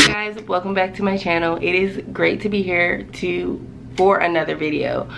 Guys, welcome back to my channel. It is great to be here for another video.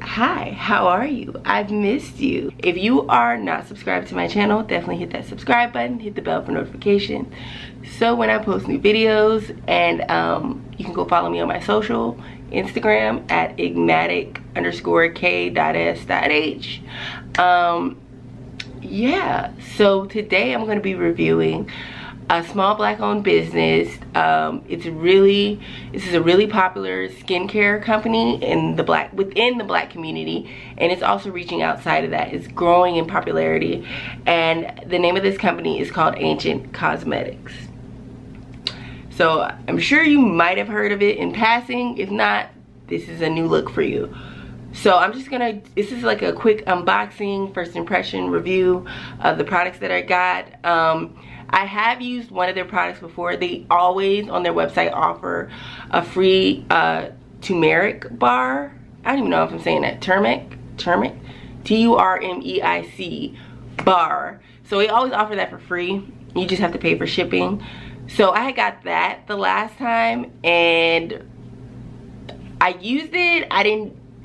Hi, how are you? I've missed you. If you are not subscribed to my channel, definitely hit that subscribe button, hit the bell for notifications so when I post new videos. And you can go follow me on my social Instagram at igmatic_k.s.h. Yeah, so today I'm going to be reviewing a small black owned business. This is a really popular skincare company within the black community, and it's also reaching outside of that. It's growing in popularity, and the name of this company is called Ancient Cosmetics. So I'm sure you might have heard of it in passing. If not, this is a new look for you. So I'm just gonna, this is like a quick unboxing, first impression review of the products that I got. I have used one of their products before. They always on their website offer a free turmeric bar. I don't even know if I'm saying that. Turmeric, T-U-R-M-E-I-C bar. So they always offer that for free. You just have to pay for shipping. So I got that the last time and I used it.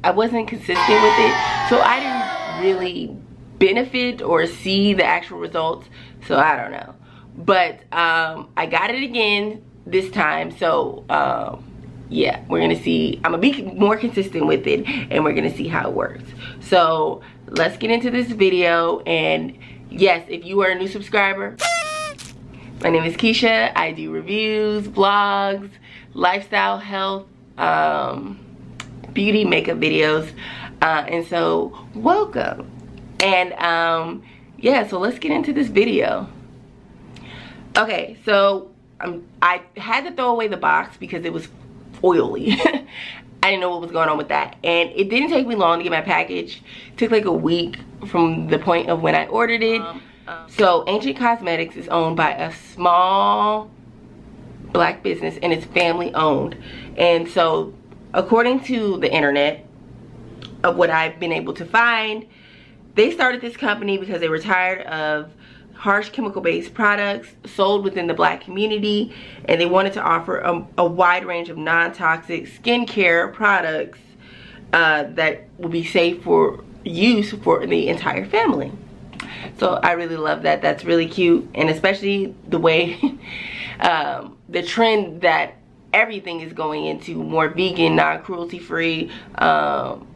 I wasn't consistent with it, so I didn't really benefit or see the actual results, so I don't know. But I got it again this time, so yeah, we're gonna see. I'm gonna be more consistent with it and we're gonna see how it works. So let's get into this video. And yes, if you are a new subscriber, my name is Keisha. I do reviews, vlogs, lifestyle, health, beauty, makeup videos, and so welcome. And yeah, so let's get into this video. Okay, so I had to throw away the box because it was oily. I didn't know what was going on with that, and it didn't take me long to get my package. It took like a week from the point of when I ordered it. So Ancient Cosmetics is owned by a small black business, and it's family owned. And so according to the internet, of what I've been able to find, they started this company because they were tired of harsh chemical-based products sold within the black community, and they wanted to offer a wide range of non-toxic skincare products that will be safe for use for the entire family. So I really love that. That's really cute, and especially the way the trend that everything is going into more vegan, non-cruelty free, no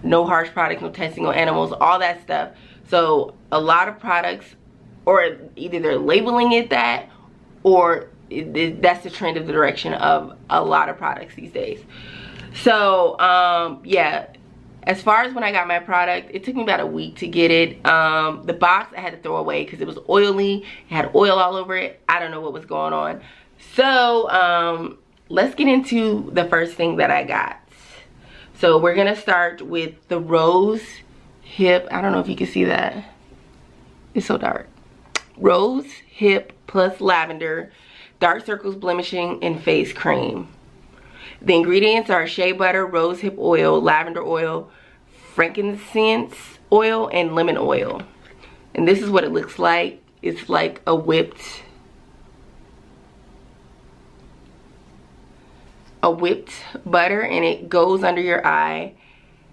harsh products, no testing on animals, all that stuff. So a lot of products, or either they're labeling it that, or that's the trend of the direction of a lot of products these days. So yeah, as far as when I got my product, it took me about a week to get it. The box I had to throw away because it was oily. It had oil all over it. I don't know what was going on. So let's get into the first thing that I got. So we're gonna start with the Rose Hip. I don't know if you can see that. It's so dark. Rose Hip plus Lavender Dark Circles Blemishing and Face Cream. The ingredients are shea butter, rose hip oil, lavender oil, frankincense oil, and lemon oil. And this is what it looks like. It's like a whipped butter, and it goes under your eye.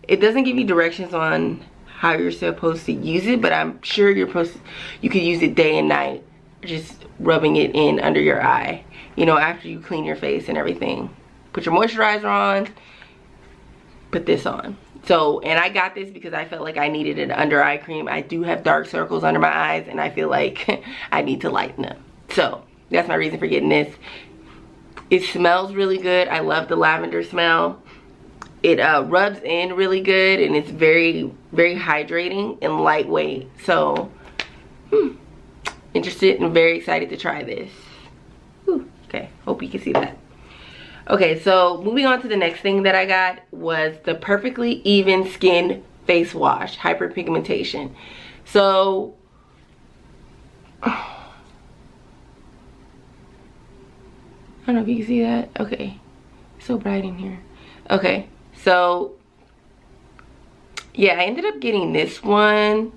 It doesn't give you directions on how you're supposed to use it, but I'm sure you could use it day and night, just rubbing it in under your eye, you know, after you clean your face and everything. Put your moisturizer on, put this on. So, and I got this because I felt like I needed an under eye cream. I do have dark circles under my eyes, and I feel like I need to lighten them. So that's my reason for getting this. It smells really good. I love the lavender smell. It rubs in really good, and it's very, very hydrating and lightweight. So interested and very excited to try this. Okay, hope you can see that. Okay, so moving on to the next thing that I got was the Perfectly Even Skin Face Wash, Hyperpigmentation. So I don't know if you can see that. Okay, it's so bright in here. Okay, so yeah, I ended up getting this one.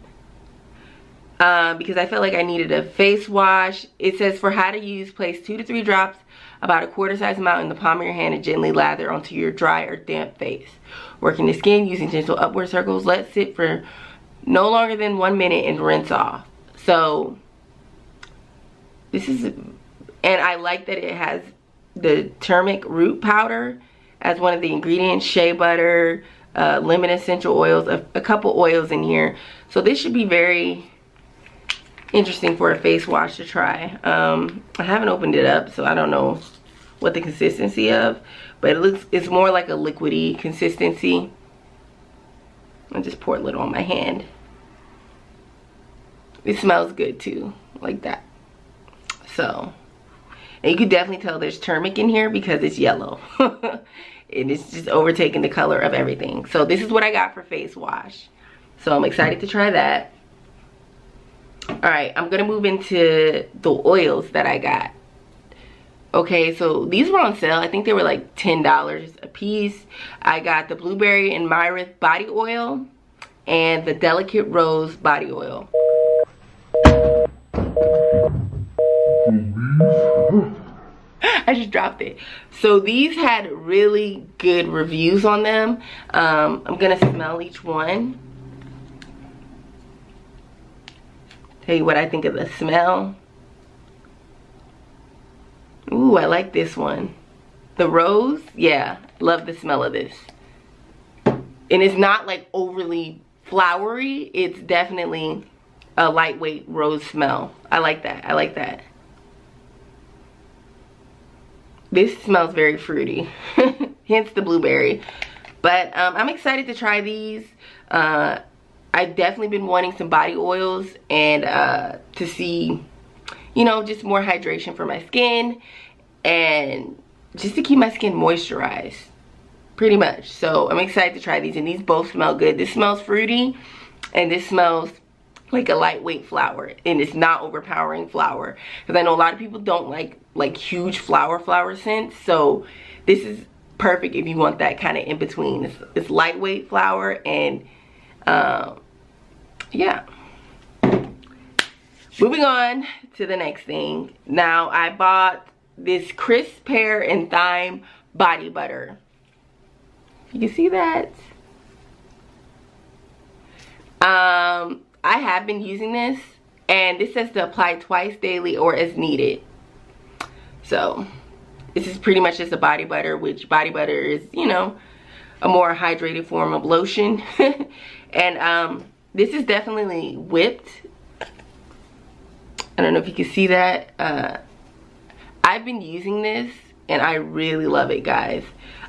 because I felt like I needed a face wash. It says for how to use, place 2 to 3 drops, about a quarter size amount in the palm of your hand, and gently lather onto your dry or damp face. Working the skin using gentle upward circles. Let sit for no longer than 1 minute and rinse off. So this is, and I like that it has the turmeric root powder as one of the ingredients, shea butter, lemon essential oils, a couple oils in here. So this should be very interesting for a face wash to try. I haven't opened it up, so I don't know what the consistency of, but it's more like a liquidy consistency. I'll just pour a little on my hand. It smells good too, like that. So, and you can definitely tell there's turmeric in here because it's yellow. And it's just overtaking the color of everything. So this is what I got for face wash. So I'm excited to try that. Alright, I'm gonna move into the oils that I got. Okay, so these were on sale. I think they were like $10 a piece. I got the Blueberrymyrrh body oil and the delicaterose body oil. I just dropped it. So these had really good reviews on them. I'm gonna smell each one. Tell you what I think of the smell. Ooh, I like this one. The rose, yeah, love the smell of this. And it's not like overly flowery. It's definitely a lightweight rose smell. I like that, I like that. This smells very fruity, hence the blueberry. But I'm excited to try these. I've definitely been wanting some body oils and to see, you know, just more hydration for my skin and just to keep my skin moisturized, pretty much. So I'm excited to try these, and these both smell good. This smells fruity and this smells like a lightweight flower, and it's not overpowering flower, because I know a lot of people don't like huge flower scents. So this is perfect if you want that kind of in between. It's lightweight flower, and yeah. Moving on to the next thing. Now I bought this crisp pear and thyme body butter. You can see that. I have been using this, and this says to apply twice daily or as needed. So this is pretty much just a body butter, which body butter is, you know, a more hydrated form of lotion. And this is definitely whipped. I don't know if you can see that. I've been using this and I really love it, guys.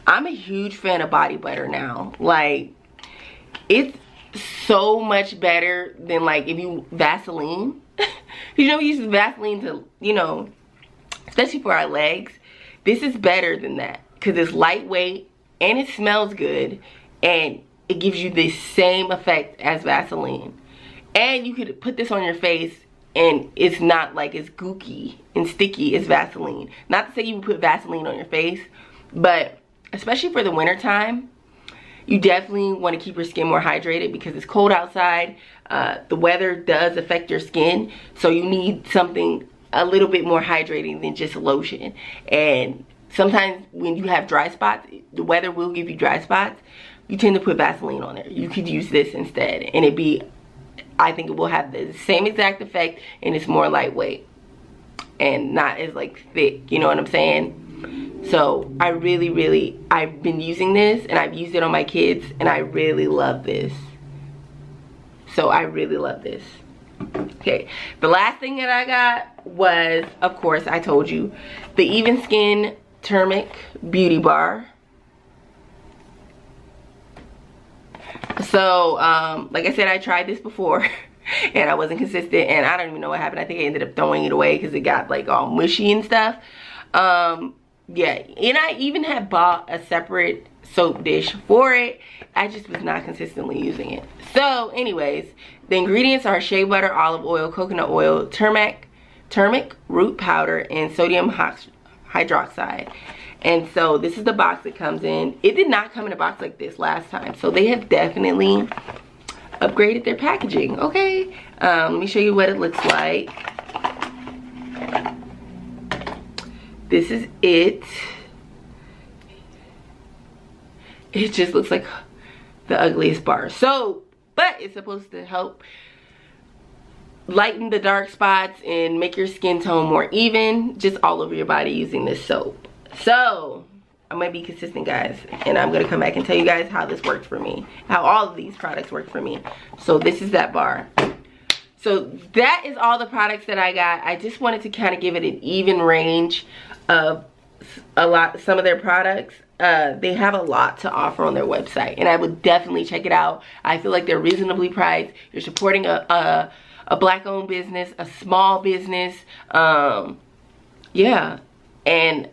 I'm a huge fan of body butter now. Like, it's so much better than like if you Vaseline. You know, we use Vaseline to, you know, especially for our legs. This is better than that because it's lightweight and it smells good, and it gives you the same effect as Vaseline. And you could put this on your face and it's not like as gooky and sticky as Vaseline. Not to say you would put Vaseline on your face, but especially for the winter time, you definitely want to keep your skin more hydrated because it's cold outside. The weather does affect your skin, so you need something a little bit more hydrating than just lotion. And sometimes when you have dry spots, the weather will give you dry spots. You tend to put Vaseline on there. You could use this instead, and it'd be, I think it will have the same exact effect, and it's more lightweight and not as like thick, you know what I'm saying? So I really, I've been using this, and I've used it on my kids, and I really love this. So I really love this. Okay, the last thing that I got was, of course, I told you, the Even Skin Turmeric Beauty Bar. So, like I said, I tried this before, and I wasn't consistent, and I don't even know what happened. I think I ended up throwing it away because it got like all mushy and stuff. Yeah, and I even had bought a separate soap dish for it. I just was not consistently using it. So anyways, the ingredients are shea butter, olive oil, coconut oil, turmeric root powder, and sodium hydroxide. And so this is the box it comes in. It did not come in a box like this last time, so they have definitely upgraded their packaging. Okay, let me show you what it looks like. This is it. It just looks like the ugliest bar of soap, but it's supposed to help lighten the dark spots and make your skin tone more even, just all over your body using this soap. So I'm gonna be consistent, guys, and I'm gonna come back and tell you guys how this worked for me, how all of these products work for me. So this is that bar. So that is all the products that I got. I just wanted to kind of give it an even range of some of their products. They have a lot to offer on their website, and I would definitely check it out. I feel like they're reasonably priced. You're supporting a black-owned business, a small business. Yeah, and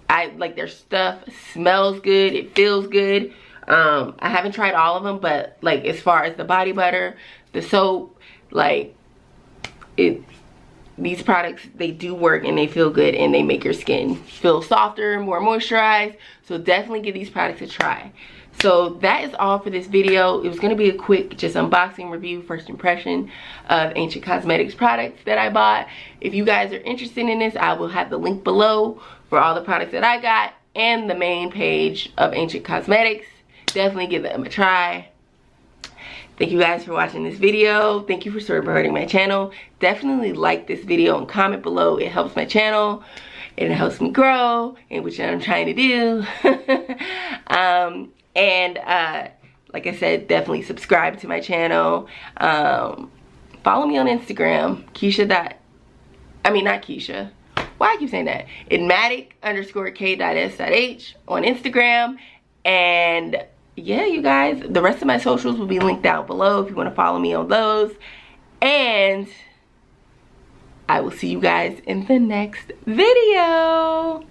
I like their stuff. Smells good. It feels good. I haven't tried all of them, but like as far as the body butter, the soap, like these products, they do work and they feel good and they make your skin feel softer, more moisturized. So definitely give these products a try. So that is all for this video. It was going to be a quick just unboxing review, first impression of Ancient Cosmetics products that I bought. If you guys are interested in this, I will have the link below for all the products that I got and the main page of Ancient Cosmetics. Definitely give them a try. Thank you guys for watching this video. Thank you for supporting my channel. Definitely like this video and comment below. It helps my channel and it helps me grow in which I'm trying to do. Like I said, definitely subscribe to my channel. Follow me on Instagram, not Keisha. Why I keep saying that? Enmatic_k.s.h on Instagram. And yeah, you guys, the rest of my socials will be linked down below if you want to follow me on those. And I will see you guys in the next video.